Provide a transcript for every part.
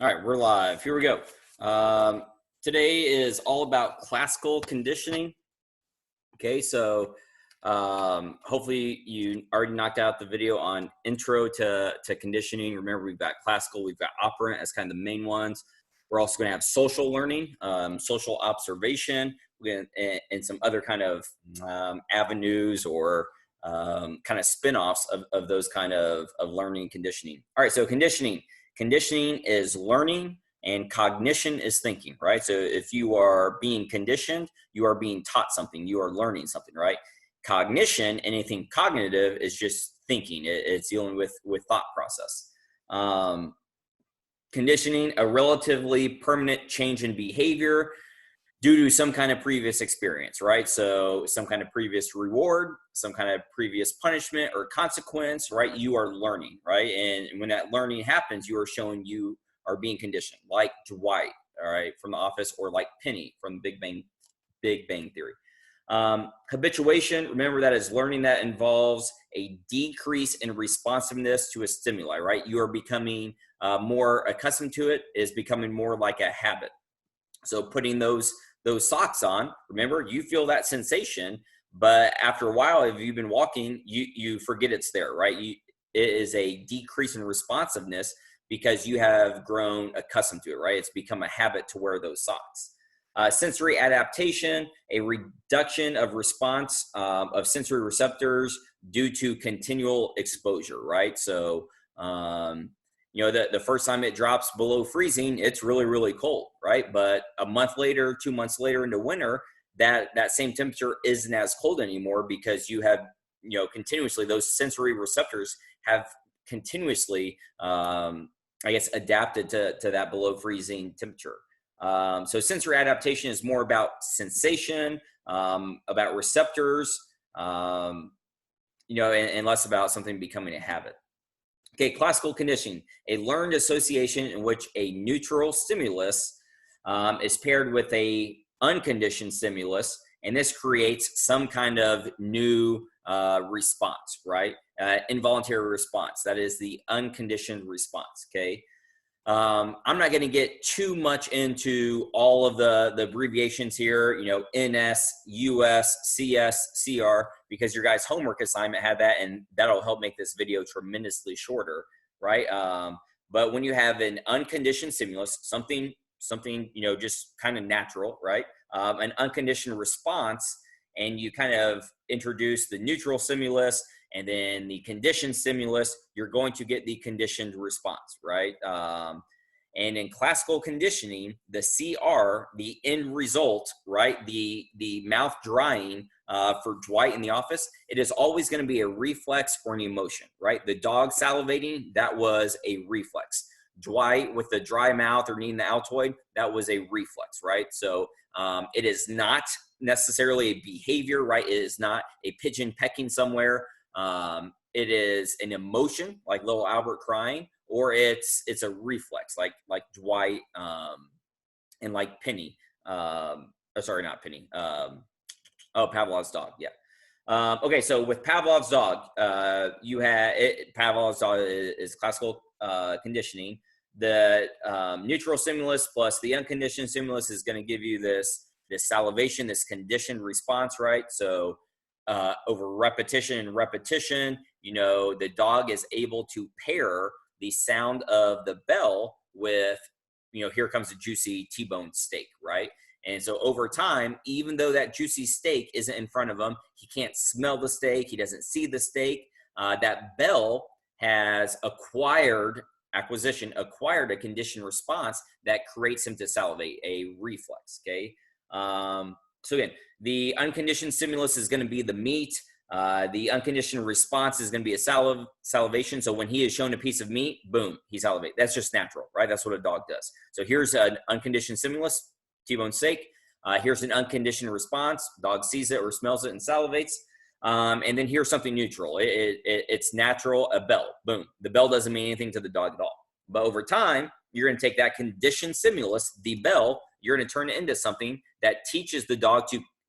All right, we're live. Here we go. Today is all about classical conditioning. Okay, so hopefully you already knocked out the video on intro to conditioning. Remember, we've got classical, we've got operant as kind of the main ones. We're also going to have social learning, social observation, and some other kind of avenues or kind of spin-offs of those kind of learning conditioning. All right, so conditioning is learning and cognition is thinking, right? So if you are being conditioned, you are being taught something, you are learning something, right? Cognition, anything cognitive, is just thinking. It's dealing with thought process. Conditioning, a relatively permanent change in behavior due to some kind of previous experience, right? So some kind of previous reward, some kind of previous punishment or consequence, right? You are learning, right? And when that learning happens, you are showing you are being conditioned, like Dwight, all right, from The Office, or like Penny from Big Bang Theory. Habituation, remember, that is learning that involves a decrease in responsiveness to a stimuli, right? You are becoming more accustomed to it, is becoming more like a habit. So putting those socks on, remember, you feel that sensation, but after a while, if you've been walking, you forget it's there, right? It is a decrease in responsiveness because you have grown accustomed to it, right? It's become a habit to wear those socks. Sensory adaptation, a reduction of response of sensory receptors due to continual exposure, right? So, you know, the first time it drops below freezing, it's really, really cold, right? But a month later, 2 months later into winter, that same temperature isn't as cold anymore because you have, you know, continuously, those sensory receptors have continuously, I guess, adapted to that below freezing temperature. So sensory adaptation is more about sensation, about receptors, you know, and less about something becoming a habit. Okay, classical conditioning, a learned association in which a neutral stimulus is paired with a unconditioned stimulus, and this creates some kind of new response, right? Involuntary response. That is the unconditioned response, okay? I'm not going to get too much into all of the abbreviations here, you know, NS, US, CS, CR, because your guys' homework assignment had that, and that'll help make this video tremendously shorter, right? But when you have an unconditioned stimulus, something, you know, just kind of natural, right? An unconditioned response, and you kind of introduce the neutral stimulus and then the conditioned stimulus, you're going to get the conditioned response, right? And in classical conditioning, the CR, the end result, right? The mouth drying for Dwight in The Office, it is always going to be a reflex or an emotion, right? The dog salivating, that was a reflex. Dwight with the dry mouth or needing the Altoid, that was a reflex, right? So it is not necessarily a behavior, right? It is not a pigeon pecking somewhere. It is an emotion, like little Albert crying, or it's a reflex, like Dwight and like Penny. Sorry, not Penny. Pavlov's dog. Yeah. Okay, so with Pavlov's dog, you had Pavlov's dog is classical conditioning. The neutral stimulus plus the unconditioned stimulus is going to give you this salivation, this conditioned response, right? So over repetition, you know, the dog is able to pair the sound of the bell with, you know, here comes a juicy T-bone steak, right? And so over time, even though that juicy steak isn't in front of him, he can't smell the steak, he doesn't see the steak, that bell has acquired a conditioned response that creates him to salivate, a reflex, okay? So again, the unconditioned stimulus is going to be the meat. The unconditioned response is going to be a salivation. So when he is shown a piece of meat, boom, he salivates. That's just natural, right? That's what a dog does. So here's an unconditioned stimulus, T-bone steak. Here's an unconditioned response. Dog sees it or smells it and salivates. And then here's something neutral. It's natural, a bell. Boom. The bell doesn't mean anything to the dog at all. But over time, you're going to take that conditioned stimulus, the bell, you're going to turn it into something that teaches the dog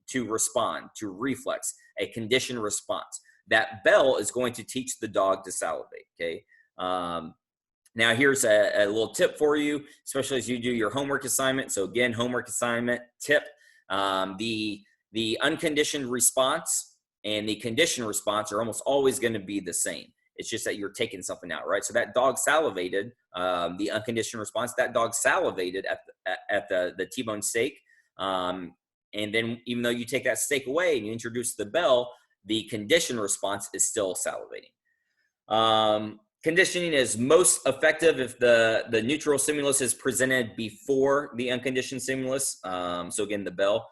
to respond, to reflex, a conditioned response. That bell is going to teach the dog to salivate, okay? Now, here's a little tip for you, especially as you do your homework assignment. So again, homework assignment tip, the unconditioned response and the conditioned response are almost always going to be the same. It's just that you're taking something out, right? So that dog salivated, the unconditioned response, that dog salivated at the T-bone steak. And then even though you take that steak away and you introduce the bell, the conditioned response is still salivating. Conditioning is most effective if the neutral stimulus is presented before the unconditioned stimulus. So again, the bell.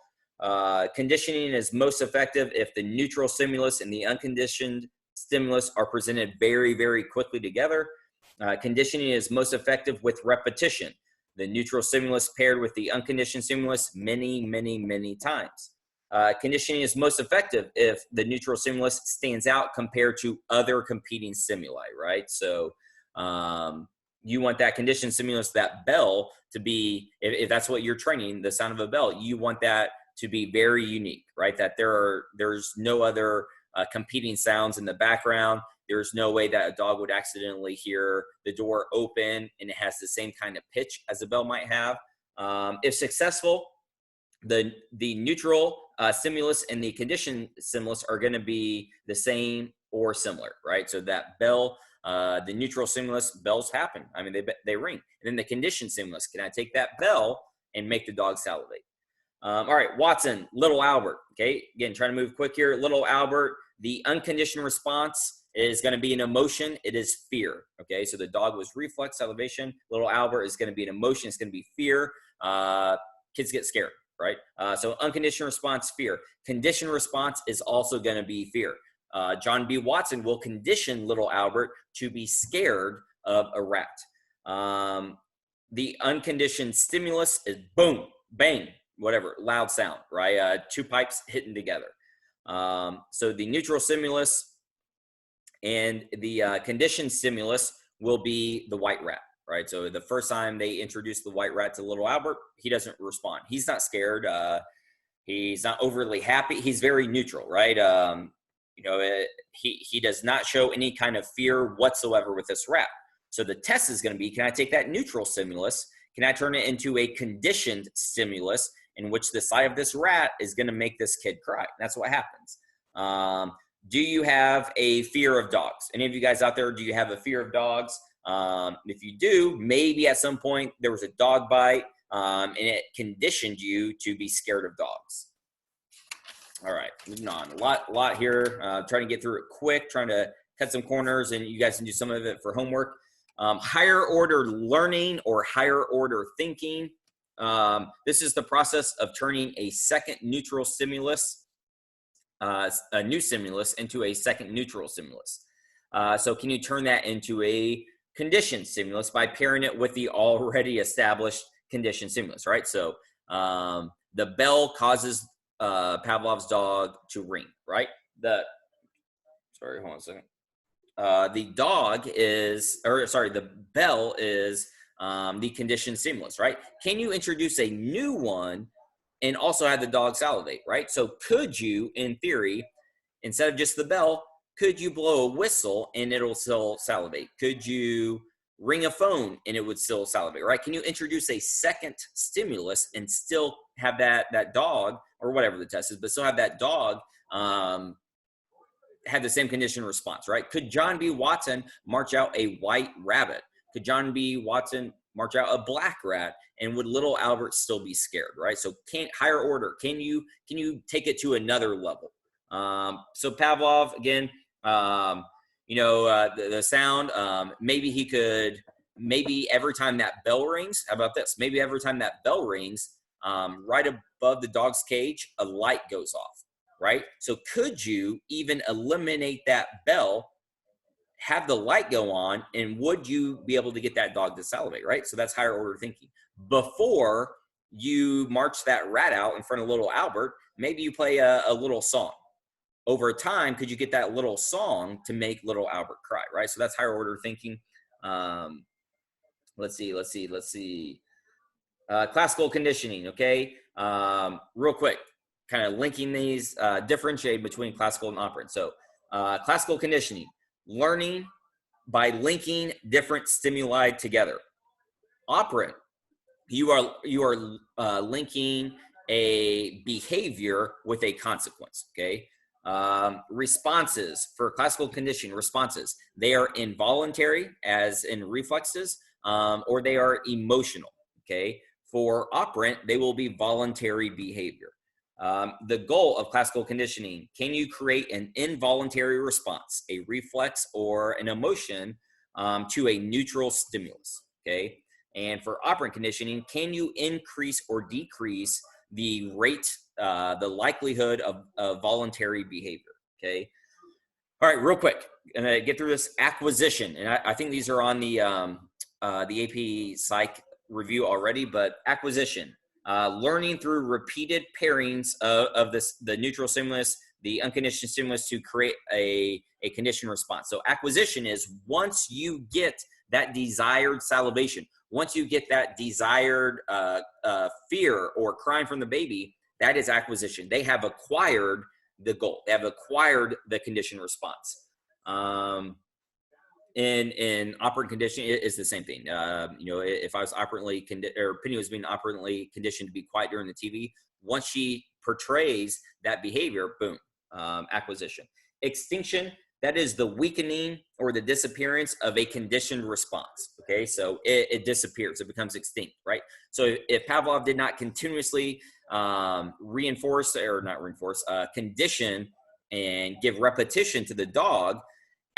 Conditioning is most effective if the neutral stimulus and the unconditioned stimulus are presented very, very quickly together. Conditioning is most effective with repetition. The neutral stimulus paired with the unconditioned stimulus many, many, many times. Conditioning is most effective if the neutral stimulus stands out compared to other competing stimuli, right? So you want that conditioned stimulus, that bell, to be, if that's what you're training, the sound of a bell, you want that to be very unique, right? That there's no other competing sounds in the background. There's no way that a dog would accidentally hear the door open and it has the same kind of pitch as a bell might have. If successful, the neutral stimulus and the conditioned stimulus are going to be the same or similar, right? So that bell, the neutral stimulus, bells happen. I mean, they ring. And then the conditioned stimulus, can I take that bell and make the dog salivate? All right, Watson, little Albert. Okay, again, trying to move quick here. Little Albert, the unconditioned response is going to be an emotion. It is fear. Okay, so the dog was reflex salivation. Little Albert is going to be an emotion. It's going to be fear. Kids get scared, right? So unconditioned response, fear. Conditioned response is also going to be fear. John B. Watson will condition little Albert to be scared of a rat. The unconditioned stimulus is boom, bang, whatever, loud sound, right? Two pipes hitting together. So the neutral stimulus and the conditioned stimulus will be the white rat, right? So the first time they introduce the white rat to little Albert, he doesn't respond. He's not scared. He's not overly happy. He's very neutral, right? He does not show any kind of fear whatsoever with this rat. So the test is going to be, can I take that neutral stimulus? Can I turn it into a conditioned stimulus in which the sight of this rat is going to make this kid cry? That's what happens. Do you have a fear of dogs? Any of you guys out there, do you have a fear of dogs? If you do, maybe at some point there was a dog bite and it conditioned you to be scared of dogs. All right, moving on. A lot here. Trying to get through it quick, trying to cut some corners, and you guys can do some of it for homework. Higher order learning or higher order thinking. This is the process of turning a second neutral stimulus, a new stimulus, into a second neutral stimulus. So can you turn that into a conditioned stimulus by pairing it with the already established conditioned stimulus, right? So the bell causes Pavlov's dog to ring, right? Hold on a second. The bell is the conditioned stimulus, right? Can you introduce a new one and also have the dog salivate, right? So could you, in theory, instead of just the bell, could you blow a whistle and it'll still salivate? Could you ring a phone and it would still salivate, right? Can you introduce a second stimulus and still have that dog, or whatever the test is, but still have that dog have the same conditioned response, right? Could John B. Watson march out a white rabbit? Could John B. Watson march out a black rat? And would little Albert still be scared, right? So higher order, can you take it to another level? So Pavlov, again, the sound, maybe every time that bell rings, how about this? Maybe every time that bell rings, right above the dog's cage, a light goes off, right? So could you even eliminate that bell, have the light go on, and would you be able to get that dog to salivate, right? So that's higher order thinking. Before you march that rat out in front of little Albert, maybe you play a little song. Over time, could you get that little song to make little Albert cry, right? So that's higher order thinking. Let's see. Classical conditioning, okay? Real quick, kind of linking these, differentiate between classical and operant. So classical conditioning, learning by linking different stimuli together. Operant, you are linking a behavior with a consequence. Okay. Responses for classical conditioning, responses, they are involuntary, as in reflexes, or they are emotional. Okay. For operant, they will be voluntary behavior. The goal of classical conditioning: can you create an involuntary response, a reflex or an emotion, to a neutral stimulus? Okay. And for operant conditioning, can you increase or decrease the rate, the likelihood of voluntary behavior? Okay. All right, real quick, I'm gonna get through this. Acquisition, and I think these are on the AP Psych review already, but acquisition, learning through repeated pairings of the neutral stimulus, the unconditioned stimulus, to create a conditioned response. So acquisition is once you get that desired salivation, once you get that desired fear or crying from the baby, that is acquisition. They have acquired the goal. They have acquired the conditioned response. In operant conditioning, it's the same thing. If I was operantly or Penny was being operantly conditioned to be quiet during the TV, once she portrays that behavior, boom, acquisition. Extinction, that is the weakening or the disappearance of a conditioned response. Okay, so it disappears, it becomes extinct, right? So if Pavlov did not continuously condition and give repetition to the dog,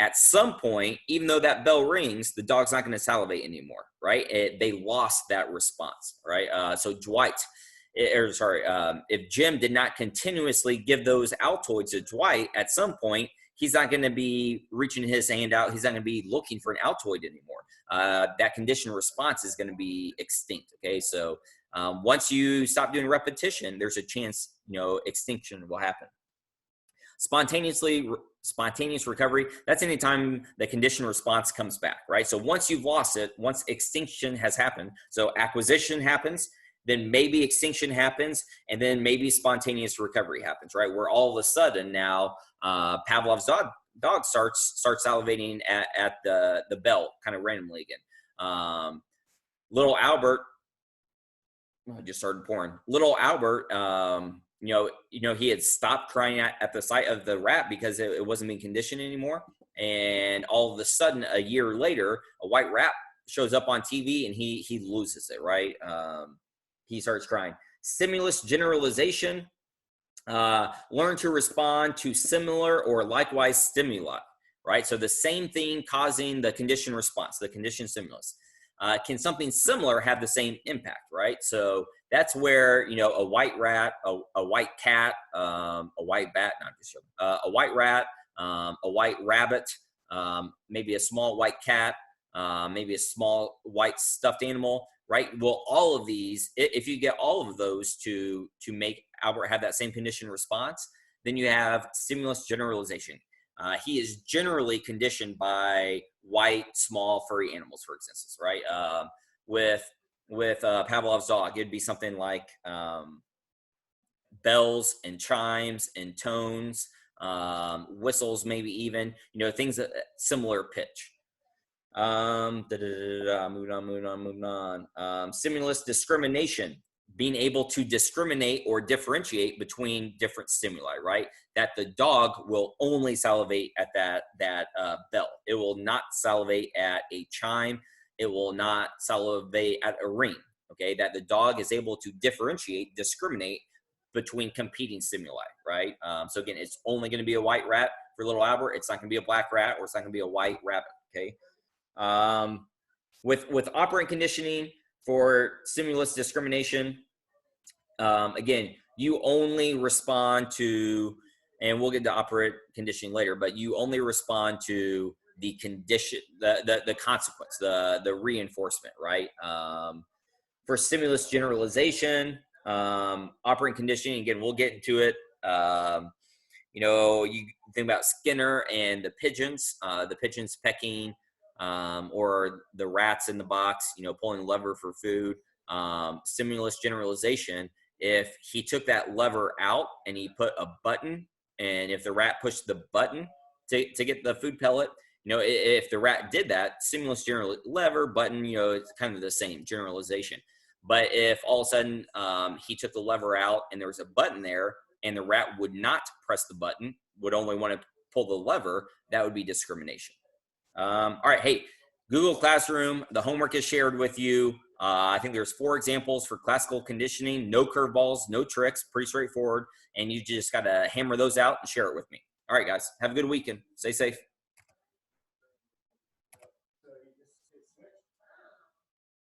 at some point, even though that bell rings, the dog's not going to salivate anymore, right? They lost that response, right? If Jim did not continuously give those Altoids to Dwight, at some point, he's not going to be reaching his hand out. He's not going to be looking for an Altoid anymore. That conditioned response is going to be extinct. Okay, so once you stop doing repetition, there's a chance, extinction will happen. Spontaneous recovery, that's anytime the conditioned response comes back, right? So once you've lost it, once extinction has happened, so acquisition happens, then maybe extinction happens, and then maybe spontaneous recovery happens, right? Where all of a sudden now Pavlov's dog starts salivating at the bell kind of randomly again. Little Albert, I just started pouring. Little Albert, he had stopped crying at the sight of the rat because it wasn't being conditioned anymore. And all of a sudden, a year later, a white rat shows up on TV and he loses it, right? He starts crying. Stimulus generalization, learn to respond to similar or likewise stimuli, right? So the same thing causing the conditioned response, the conditioned stimulus. Can something similar have the same impact, right? So that's where, a white rat, a white cat, a white bat, not just a white rat, a white rabbit, maybe a small white cat, maybe a small white stuffed animal, right? Well, all of these, if you get all of those to make Albert have that same conditioned response, then you have stimulus generalization. He is generally conditioned by white, small, furry animals, for instance, right? With Pavlov's dog, it'd be something like bells and chimes and tones, whistles, maybe even, things that similar pitch. Moving on. Stimulus discrimination, being able to discriminate or differentiate between different stimuli, right? That the dog will only salivate at that bell. It will not salivate at a chime. It will not salivate at a ring, okay? That the dog is able to differentiate, discriminate between competing stimuli, right? So again, it's only going to be a white rat for little Albert. It's not going to be a black rat, or it's not going to be a white rabbit, okay? With operant conditioning for stimulus discrimination, again, you only respond to, and we'll get to operant conditioning later, but you only respond to the condition, the consequence, the reinforcement, right? For stimulus generalization, operant conditioning, again, we'll get into it. You think about Skinner and the pigeons pecking, or the rats in the box, pulling the lever for food. Stimulus generalization, if he took that lever out and he put a button, and if the rat pushed the button to get the food pellet, If the rat did that, stimulus, general lever, button, it's kind of the same generalization. But if all of a sudden he took the lever out and there was a button there and the rat would not press the button, would only want to pull the lever, that would be discrimination. All right. Hey, Google Classroom, the homework is shared with you. I think there's 4 examples for classical conditioning, no curveballs, no tricks, pretty straightforward. And you just got to hammer those out and share it with me. All right, guys, have a good weekend. Stay safe.